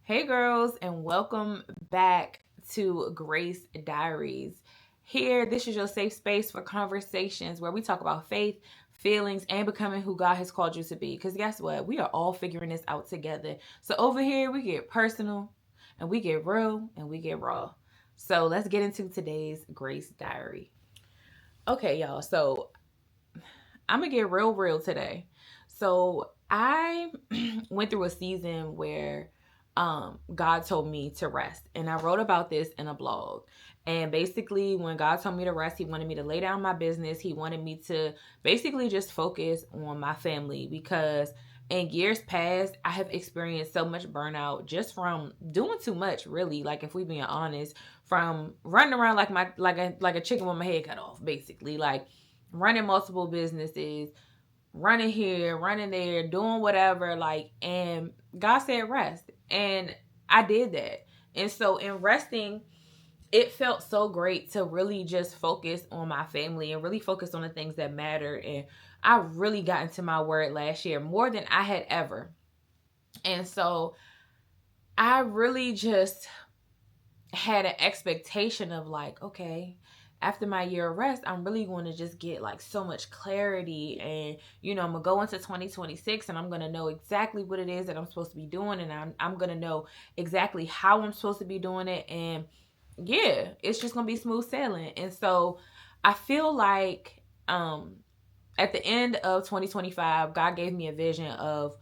Hey, girls, and welcome back to Grace Diaries. Here, this is your safe space for conversations where we talk about faith, feelings, and becoming who God has called you to be. Because guess what? We are all figuring this out together. So, over here, we get personal, and we get real, and we get raw. So, let's get into today's Grace Diary. Okay, y'all. So, I'm going to get real today. So, I went through a season where God told me to rest. And I wrote about this in a blog. And basically, when God told me to rest, He wanted me to lay down my business. He wanted me to basically just focus on my family because in years past, I have experienced so much burnout just from doing too much, really. Like, if we being honest, from running around like a chicken with my head cut off, basically. Like, running multiple businesses, running here, running there, doing whatever, like, and God said rest. And I did that. And so in resting, it felt so great to really just focus on my family and really focus on the things that matter. And I really got into my word last year more than I had ever. And so I really just had an expectation of like, okay, after my year of rest, I'm really going to just get like so much clarity. And, I'm going to go into 2026 and I'm going to know exactly what it is that I'm supposed to be doing. And I'm going to know exactly how I'm supposed to be doing it. And yeah, it's just going to be smooth sailing. And so I feel like at the end of 2025, God gave me a vision of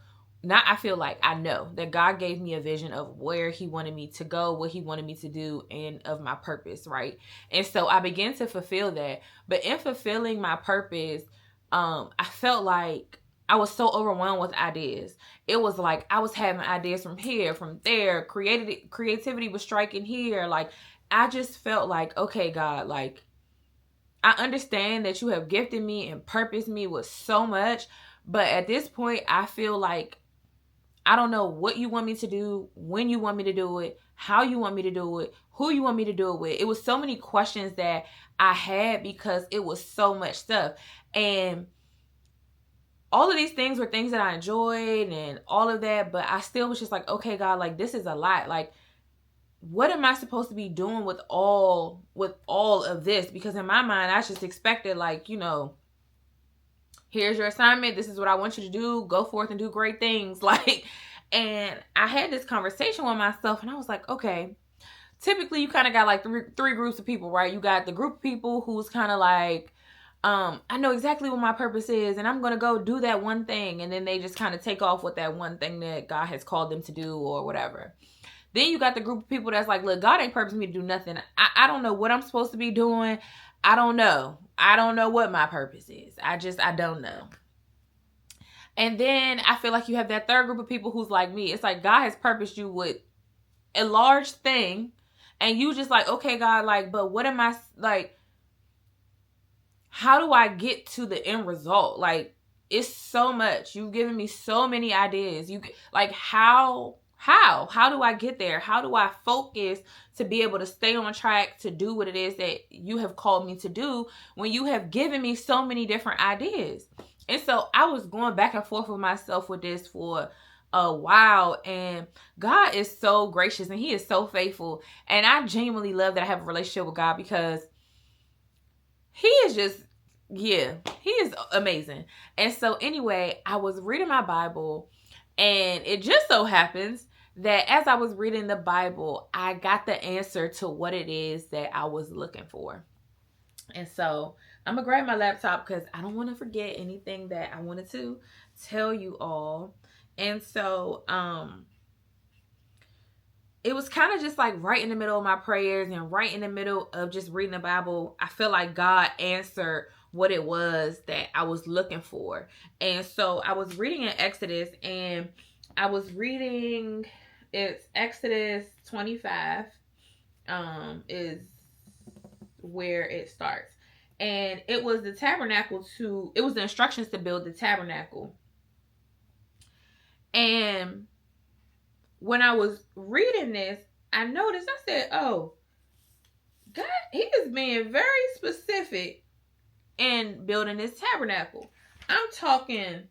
not I feel like I know that God gave me a vision of where He wanted me to go, what He wanted me to do, and of my purpose, right? And so I began to fulfill that. But in fulfilling my purpose, I felt like I was so overwhelmed with ideas. It was like I was having ideas from here, from there. Creativity was striking here. Like I just felt like, okay, God, like I understand that you have gifted me and purposed me with so much, but at this point, I feel like I don't know what you want me to do, when you want me to do it, how you want me to do it, who you want me to do it with. It was so many questions that I had because it was so much stuff. And all of these things were things that I enjoyed and all of that, but I still was just like, okay, God, like this is a lot. Like what am I supposed to be doing with all of this? Because in my mind, I just expected like, here's your assignment. This is what I want you to do. Go forth and do great things. Like, and I had this conversation with myself and I was like, okay, typically you kind of got like three groups of people, right? You got the group of people who's kind of like, I know exactly what my purpose is and I'm going to go do that one thing. And then they just kind of take off with that one thing that God has called them to do or whatever. Then you got the group of people that's like, look, God ain't purposed me to do nothing. I don't know what I'm supposed to be doing. I don't know. I don't know what my purpose is. I don't know. And then I feel like you have that third group of people who's like me. It's like God has purposed you with a large thing. And you just like, okay, God, like, but what am I, like, how do I get to the end result? Like, it's so much. You've given me so many ideas. You like how do I get there? How do I focus to be able to stay on track to do what it is that you have called me to do when you have given me so many different ideas? And so I was going back and forth with myself with this for a while, and God is so gracious and He is so faithful. And I genuinely love that I have a relationship with God because He is just, yeah, He is amazing. And so anyway, I was reading my Bible and it just so happens that as I was reading the Bible, I got the answer to what it is that I was looking for. And so I'm going to grab my laptop because I don't want to forget anything that I wanted to tell you all. And so it was kind of just like right in the middle of my prayers and right in the middle of just reading the Bible. I feel like God answered what it was that I was looking for. And so I was reading in Exodus, and I was reading, it's Exodus 25 is where it starts. And it was the tabernacle it was the instructions to build the tabernacle. And when I was reading this, I noticed, I said, oh, God, He is being very specific in building this tabernacle. I'm talking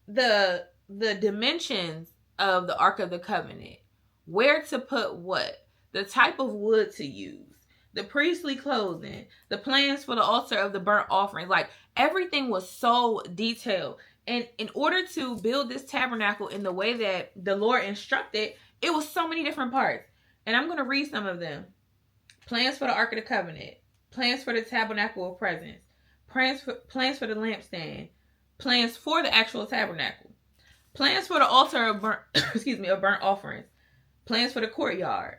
the dimensions of the Ark of the Covenant. where to put what, the type of wood to use, the priestly clothing, the plans for the altar of the burnt offering. Like, everything was so detailed. And in order to build this tabernacle in the way that the Lord instructed, it was so many different parts. And I'm going to read some of them. Plans for the Ark of the Covenant, plans for the tabernacle of presence, plans for the lampstand, plans for the actual tabernacle, plans for the altar of burnt of burnt offerings, plans for the courtyard,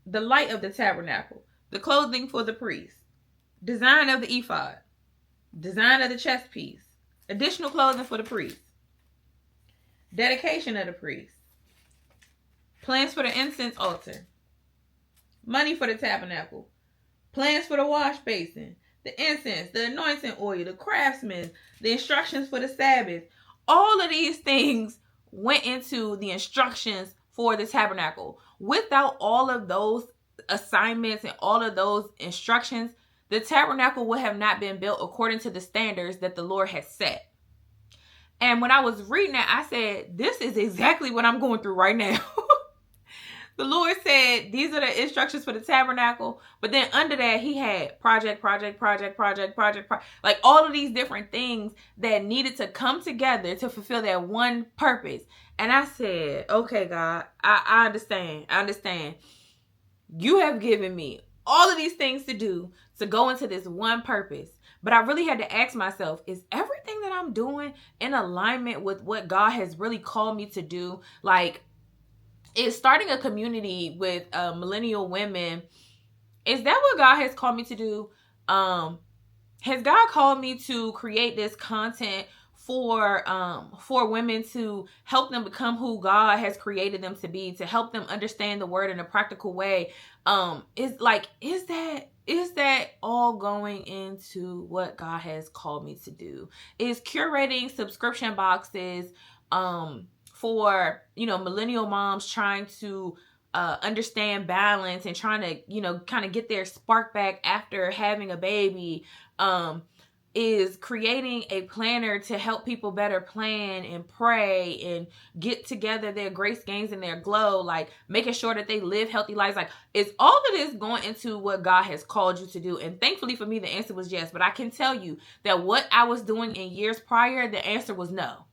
the light of the tabernacle, the clothing for the priest, design of the ephod, design of the chest piece, additional clothing for the priest, dedication of the priest, plans for the incense altar, money for the tabernacle, plans for the wash basin, the incense, the anointing oil, the craftsmen, the instructions for the Sabbath. All of these things went into the instructions for the tabernacle. Without all of those assignments and all of those instructions, the tabernacle would have not been built according to the standards that the Lord had set. And when I was reading that, I said, this is exactly what I'm going through right now. The Lord said, these are the instructions for the tabernacle. But then under that, he had project, like all of these different things that needed to come together to fulfill that one purpose. And I said, okay, God, I understand. You have given me all of these things to do to go into this one purpose. But I really had to ask myself, is everything that I'm doing in alignment with what God has really called me to do? Like, is starting a community with millennial women, is that what God has called me to do? Has God called me to create this content for women, to help them become who God has created them to be, to help them understand the word in a practical way? Is that all going into what God has called me to do? Is curating subscription boxes for, millennial moms trying to understand balance and trying to, kind of get their spark back after having a baby, is creating a planner to help people better plan and pray and get together their grace gains and their glow, like making sure that they live healthy lives. Like, is all of this going into what God has called you to do? And thankfully for me, the answer was yes. But I can tell you that what I was doing in years prior, the answer was no.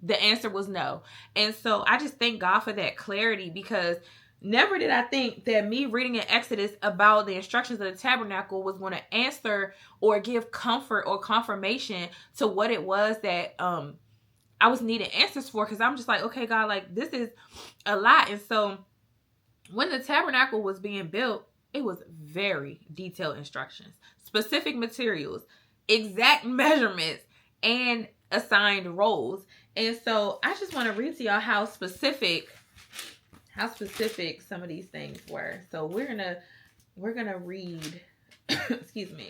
The answer was no. And so I just thank God for that clarity, because never did I think that me reading in Exodus about the instructions of the tabernacle was going to answer or give comfort or confirmation to what it was that I was needing answers for. Because I'm just like, okay, God, like, this is a lot. And so when the tabernacle was being built, it was very detailed instructions, specific materials, exact measurements, and assigned roles. And so I just want to read to y'all how specific some of these things were. So we're gonna read excuse me.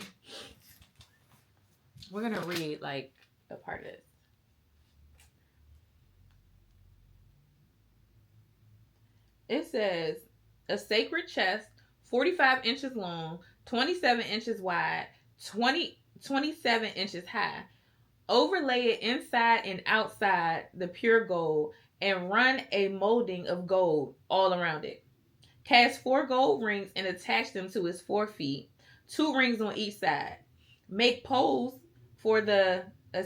We're gonna read like a part of this. It says, a sacred chest, 45 inches long, 27 inches wide, 27 inches high. Overlay it inside and outside the pure gold, and run a molding of gold all around it. Cast 4 gold rings and attach them to its 4 feet, 2 rings on each side. Make poles for the I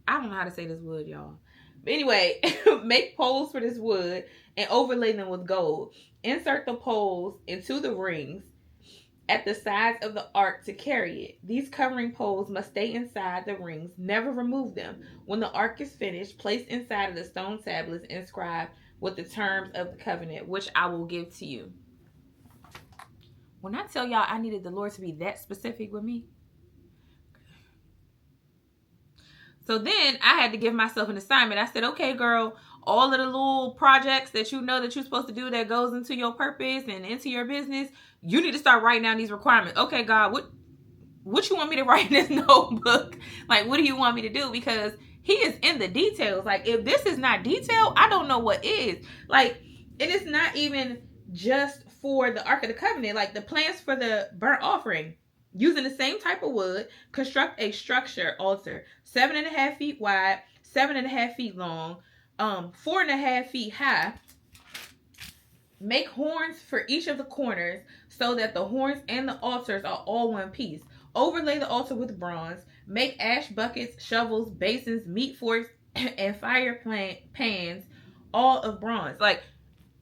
don't know how to say this wood, y'all. But anyway, make poles for this wood and overlay them with gold. Insert the poles into the rings at the sides of the ark to carry it. These covering poles must stay inside the rings. Never remove them. When the ark is finished, place inside of the stone tablets inscribed with the terms of the covenant, which I will give to you. When I tell y'all I needed the Lord to be that specific with me. So then I had to give myself an assignment. I said, okay, girl, all of the little projects that you know that you're supposed to do that goes into your purpose and into your business, you need to start writing down these requirements. Okay, God, what you want me to write in this notebook? Like, what do you want me to do? Because he is in the details. Like, if this is not detailed, I don't know what is. Like, it is not even just for the Ark of the Covenant. Like, the plans for the burnt offering, using the same type of wood, construct a structure altar, 7.5 feet wide, 7.5 feet long, 4.5 feet high. Make horns for each of the corners so that the horns and the altars are all one piece. Overlay the altar with bronze. Make ash buckets, shovels, basins, meat forks, and fire pans, all of bronze. Like,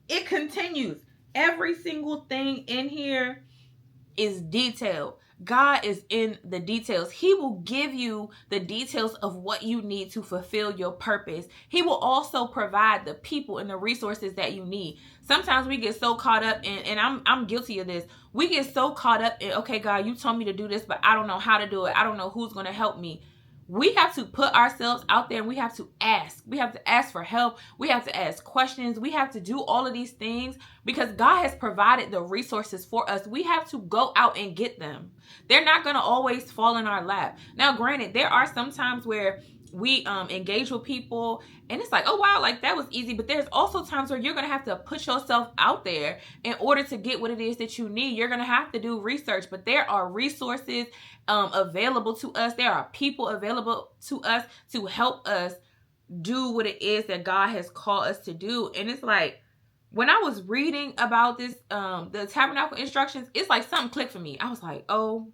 it continues. Every single thing in here is detailed. God is in the details. He will give you the details of what you need to fulfill your purpose. He will also provide the people and the resources that you need. Sometimes we get so caught up in, and I'm guilty of this. We get so caught up in, okay, God, you told me to do this, but I don't know how to do it. I don't know who's going to help me. We have to put ourselves out there and we have to ask. We have to ask for help. We have to ask questions. We have to do all of these things because God has provided the resources for us. We have to go out and get them. They're not going to always fall in our lap. Now, granted, there are some times where we engage with people and it's like, oh, wow, like that was easy. But there's also times where you're going to have to put yourself out there in order to get what it is that you need. You're going to have to do research, but there are resources available to us. There are people available to us to help us do what it is that God has called us to do. And it's like, when I was reading about this, the tabernacle instructions, it's like something clicked for me. I was like, oh,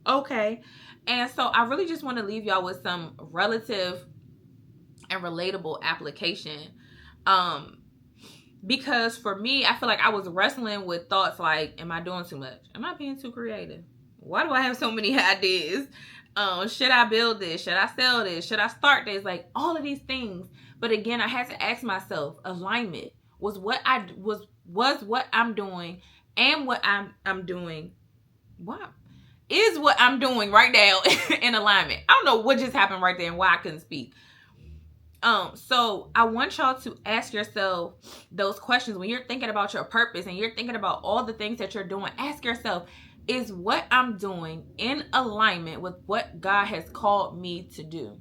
okay. And so I really just want to leave y'all with some relative and relatable application. Because for me, I feel like I was wrestling with thoughts like, am I doing too much? Am I being too creative? Why do I have so many ideas? Should I build this? Should I sell this? Should I start this? Like all of these things. But again, I had to ask myself, alignment was what I'm doing and what I'm doing. Wow. Is what I'm doing right now in alignment. I don't know what just happened right there and why I couldn't speak. So I want y'all to ask yourself those questions when you're thinking about your purpose and you're thinking about all the things that you're doing. Ask yourself, is what I'm doing in alignment with what God has called me to do?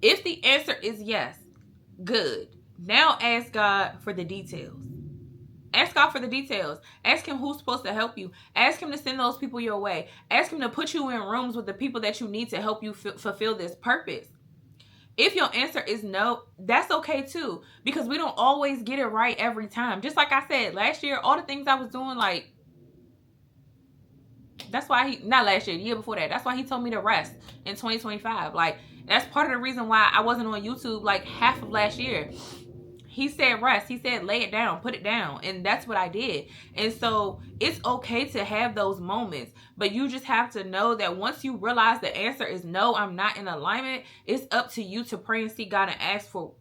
If the answer is yes, good. Now ask God for the details. Ask God for the details. Ask him who's supposed to help you. Ask him to send those people your way. Ask him to put you in rooms with the people that you need to help you fulfill this purpose. If your answer is no, that's okay too. Because we don't always get it right every time. Just like I said, last year, all the things I was doing, like, that's why not last year, the year before that. That's why he told me to rest in 2025. Like, that's part of the reason why I wasn't on YouTube like half of last year. He said rest. He said lay it down, put it down. And that's what I did. And so it's okay to have those moments. But you just have to know that once you realize the answer is no, I'm not in alignment, it's up to you to pray and seek God and ask for,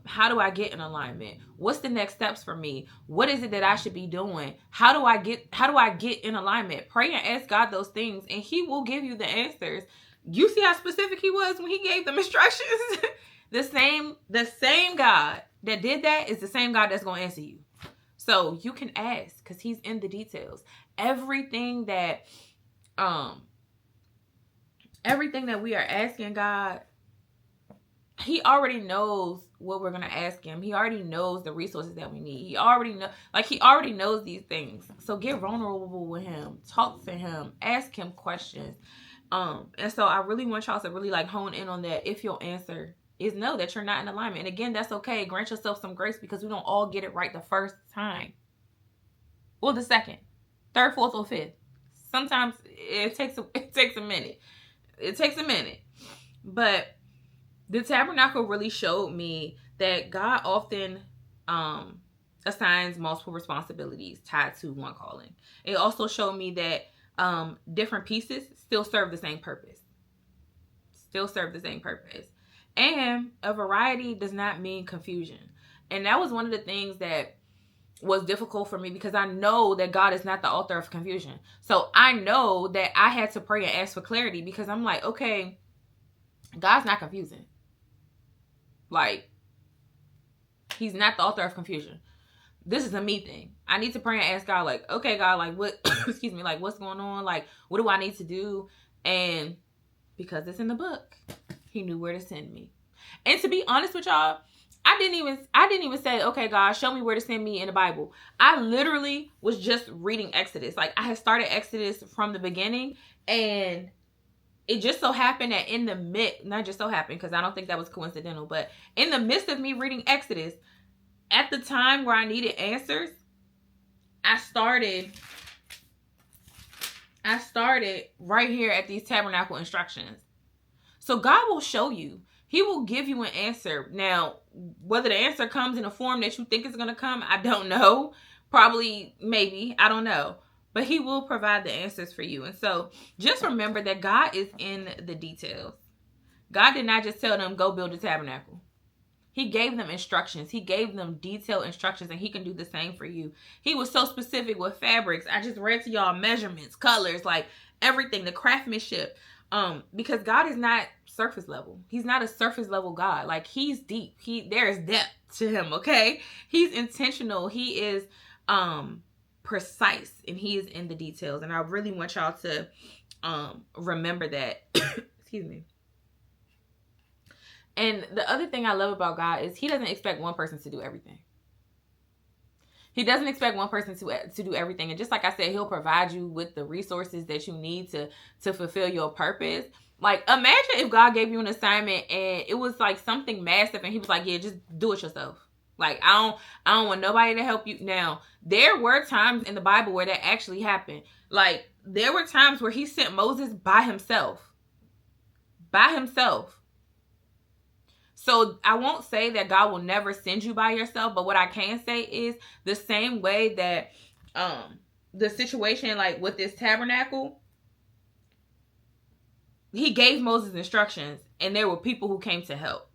how do I get in alignment? What's the next steps for me? What is it that I should be doing? How do I get in alignment? Pray and ask God those things and he will give you the answers. You see how specific he was when he gave them instructions? The same God that did that is the same God that's going to answer you. So you can ask because he's in the details. Everything that we are asking God, he already knows what we're going to ask him. He already knows the resources that we need. He already knows these things. So get vulnerable with him. Talk to him. Ask him questions. And so I really want y'all to really hone in on that. If your answer is no, that you're not in alignment. And again, that's okay. Grant yourself some grace because we don't all get it right the first time. Or the second, third, fourth, or fifth. Sometimes it takes a minute. It takes a minute. But the tabernacle really showed me that God often assigns multiple responsibilities tied to one calling. It also showed me that different pieces still serve the same purpose. And a variety does not mean confusion. And that was one of the things that was difficult for me because I know that God is not the author of confusion. So I know that I had to pray and ask for clarity because I'm like, okay, God's not confusing. Like, he's not the author of confusion. This is a me thing. I need to pray and ask God, like, okay, God, like, what, excuse me, like, what's going on? Like, what do I need to do? And because it's in the book, he knew where to send me. And to be honest with y'all, I didn't even say, okay, God, show me where to send me in the Bible. I literally was just reading Exodus. Like, I had started Exodus from the beginning, and it just so happened that in the midst, not just so happened, because I don't think that was coincidental, but in the midst of me reading Exodus, at the time where I needed answers, I started right here at these tabernacle instructions. So God will show you. He will give you an answer. Now, whether the answer comes in a form that you think is going to come, I don't know. Probably, maybe, I don't know. But he will provide the answers for you. And so just remember that God is in the details. God did not just tell them, go build a tabernacle. He gave them instructions. He gave them detailed instructions, and he can do the same for you. He was so specific with fabrics. I just read to y'all measurements, colors, like everything, the craftsmanship. Because God is not surface level. He's not a surface level God. Like, he's deep. There is depth to him, okay? He's intentional. He is precise, and he is in the details. And I really want y'all to remember that. Excuse me. And the other thing I love about God is he doesn't expect one person to do everything. He doesn't expect one person to do everything. And just like I said, he'll provide you with the resources that you need to fulfill your purpose. Like, imagine if God gave you an assignment and it was like something massive and he was like, yeah, just do it yourself. Like, I don't want nobody to help you. Now, there were times in the Bible where that actually happened. Like, there were times where he sent Moses by himself. By himself. So I won't say that God will never send you by yourself, but what I can say is the same way that the situation like with this tabernacle, he gave Moses instructions and there were people who came to help.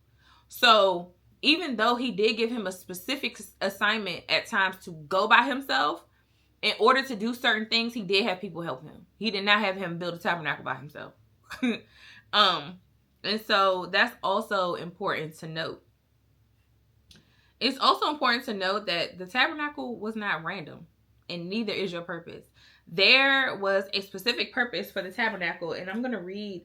So even though he did give him a specific assignment at times to go by himself, in order to do certain things, he did have people help him. He did not have him build a tabernacle by himself. And so that's also important to note. It's also important to note that the tabernacle was not random, and neither is your purpose. There was a specific purpose for the tabernacle, and I'm going to read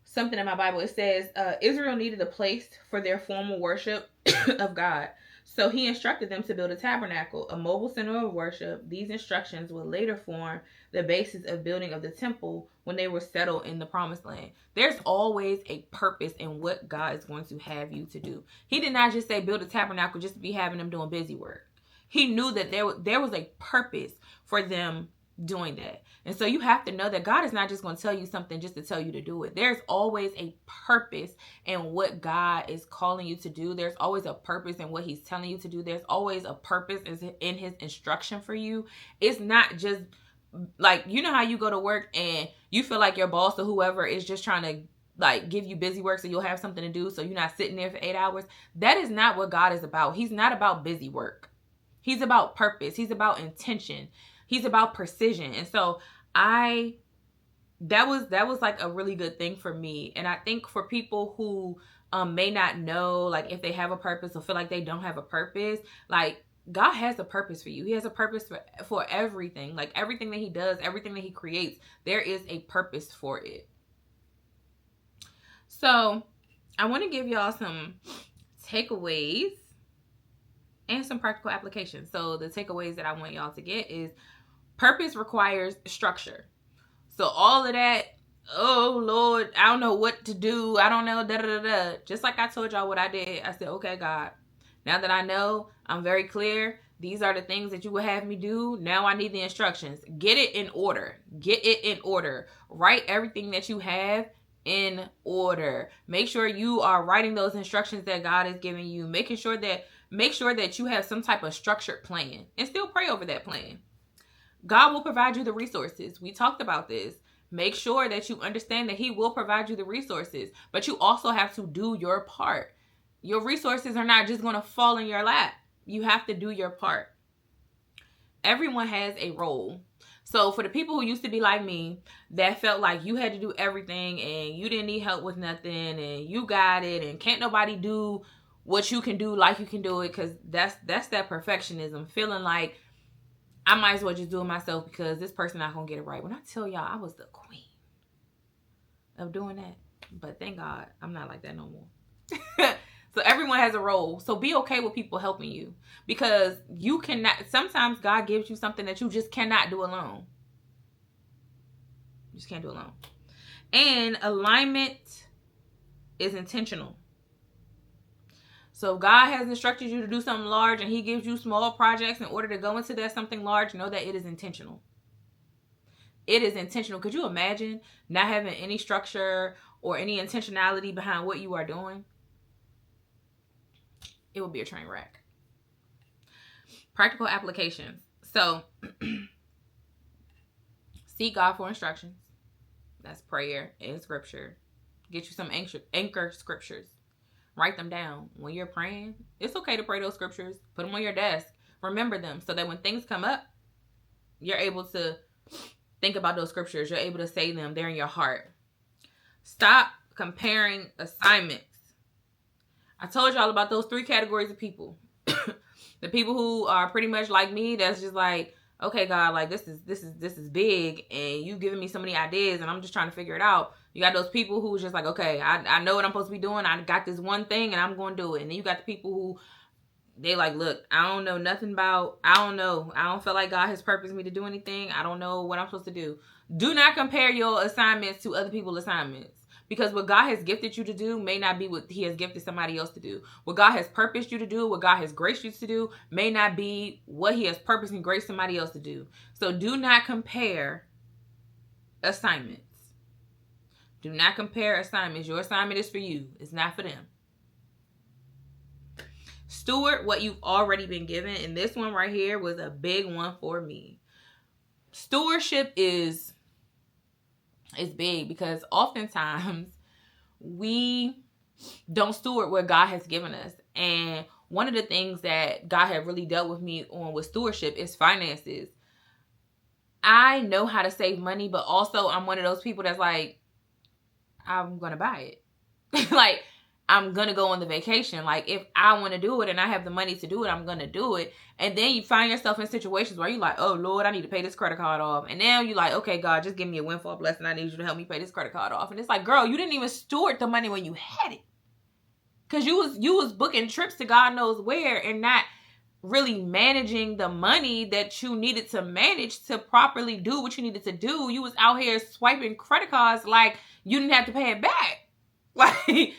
something in my Bible. It says, Israel needed a place for their formal worship of God. So he instructed them to build a tabernacle, a mobile center of worship. These instructions would later form the basis of building of the temple when they were settled in the promised land. There's always a purpose in what God is going to have you to do. He did not just say build a tabernacle just to be having them doing busy work. He knew that there was a purpose for them doing that. And so you have to know that God is not just going to tell you something just to tell you to do it. There's always a purpose in what God is calling you to do. There's always a purpose in what he's telling you to do. There's always a purpose in his instruction for you. It's not just like, you know how you go to work and you feel like your boss or whoever is just trying to like give you busy work so you'll have something to do so you're not sitting there for 8 hours. That is not what God is about. He's not about busy work. He's about purpose. He's about intention. He's about precision. And so that was like a really good thing for me. And I think for people who may not know, like if they have a purpose or feel like they don't have a purpose, like God has a purpose for you. He has a purpose for everything. Like everything that he does, everything that he creates, there is a purpose for it. So I want to give y'all some takeaways and some practical applications. So the takeaways that I want y'all to get is purpose requires structure. So all of that, oh Lord, I don't know what to do. I don't know, Just like I told y'all what I did. I said, okay, God, now that I know, I'm very clear. These are the things that you will have me do. Now I need the instructions. Get it in order. Get it in order. Write everything that you have in order. Make sure you are writing those instructions that God is giving you. Make sure that you have some type of structured plan and still pray over that plan. God will provide you the resources. We talked about this. Make sure that you understand that he will provide you the resources, but you also have to do your part. Your resources are not just going to fall in your lap. You have to do your part. Everyone has a role. So for the people who used to be like me, that felt like you had to do everything and you didn't need help with nothing and you got it and can't nobody do what you can do like you can do it, because that's that perfectionism, feeling like I might as well just do it myself because this person not going to get it right. When I tell y'all, I was the queen of doing that. But thank God, I'm not like that no more. So everyone has a role. So be okay with people helping you, because you cannot, sometimes God gives you something that you just cannot do alone. You just can't do it alone. And alignment is intentional. So if God has instructed you to do something large and he gives you small projects in order to go into that something large, know that it is intentional. It is intentional. Could you imagine not having any structure or any intentionality behind what you are doing? It would be a train wreck. Practical applications. So seek God for instructions. That's prayer and scripture. Get you some anchor scriptures. Write them down. When you're praying, it's okay to pray those scriptures. Put them on your desk. Remember them so that when things come up, you're able to think about those scriptures. You're able to say them. They're in your heart. Stop comparing assignments. I told y'all about those 3 categories of people. The people who are pretty much like me, that's just like, okay, God, like this is big, and you giving me so many ideas, and I'm just trying to figure it out. You got those people who's just like, okay, I know what I'm supposed to be doing. I got this one thing, and I'm going to do it. And then you got the people who, they like, look, I don't know nothing about, I don't know. I don't feel like God has purposed me to do anything. I don't know what I'm supposed to do. Do not compare your assignments to other people's assignments. Because what God has gifted you to do may not be what he has gifted somebody else to do. What God has purposed you to do, what God has graced you to do, may not be what he has purposed and graced somebody else to do. So do not compare assignments. Do not compare assignments. Your assignment is for you. It's not for them. Steward what you've already been given. And this one right here was a big one for me. Stewardship is big because oftentimes we don't steward what God has given us. And one of the things that God had really dealt with me on with stewardship is finances. I know how to save money, but also I'm one of those people that's like, I'm going to buy it. Like, I'm going to go on the vacation. Like, if I want to do it and I have the money to do it, I'm going to do it. And then you find yourself in situations where you're like, oh, Lord, I need to pay this credit card off. And now you're like, okay, God, just give me a windfall blessing. I need you to help me pay this credit card off. And it's like, girl, you didn't even steward the money when you had it. Because you was booking trips to God knows where and not really managing the money that you needed to manage to properly do what you needed to do. You was out here swiping credit cards like you didn't have to pay it back. Like,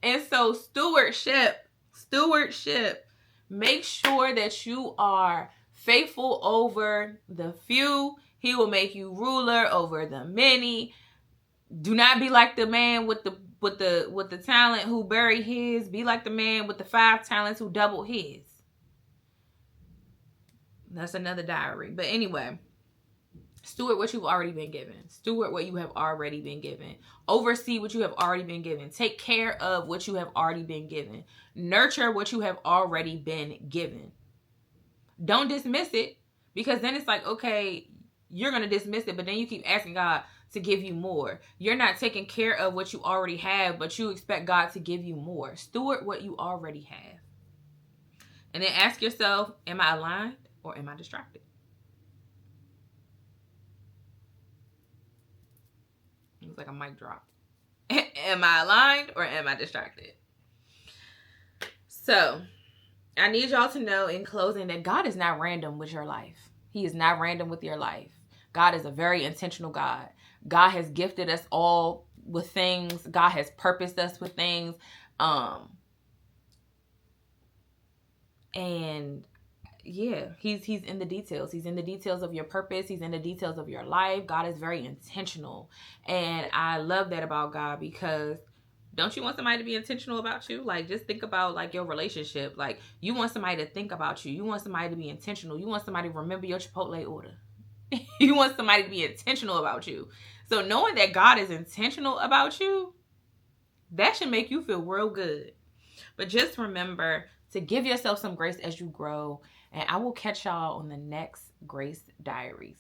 and so stewardship, make sure that you are faithful over the few. He will make you ruler over the many. Do not be like the man with the talent who buried his. Be like the man with the 5 talents who doubled his. That's another diary. But anyway, steward what you've already been given. Steward what you have already been given. Oversee what you have already been given. Take care of what you have already been given. Nurture what you have already been given. Don't dismiss it, because then it's like, okay, you're going to dismiss it, but then you keep asking God to give you more. You're not taking care of what you already have, but you expect God to give you more. Steward what you already have. And then ask yourself, am I aligned or am I distracted? It was like a mic drop. Am I aligned or am I distracted? So, I need y'all to know in closing that God is not random with your life. He is not random with your life. God is a very intentional God. God has gifted us all with things. God has purposed us with things. And yeah, he's in the details. He's in the details of your purpose. He's in the details of your life. God is very intentional. And I love that about God, because don't you want somebody to be intentional about you? Like, just think about like your relationship. Like, you want somebody to think about you. You want somebody to be intentional. You want somebody to remember your Chipotle order. You want somebody to be intentional about you. So knowing that God is intentional about you, that should make you feel real good. But just remember to give yourself some grace as you grow. And I will catch y'all on the next Grace Diaries.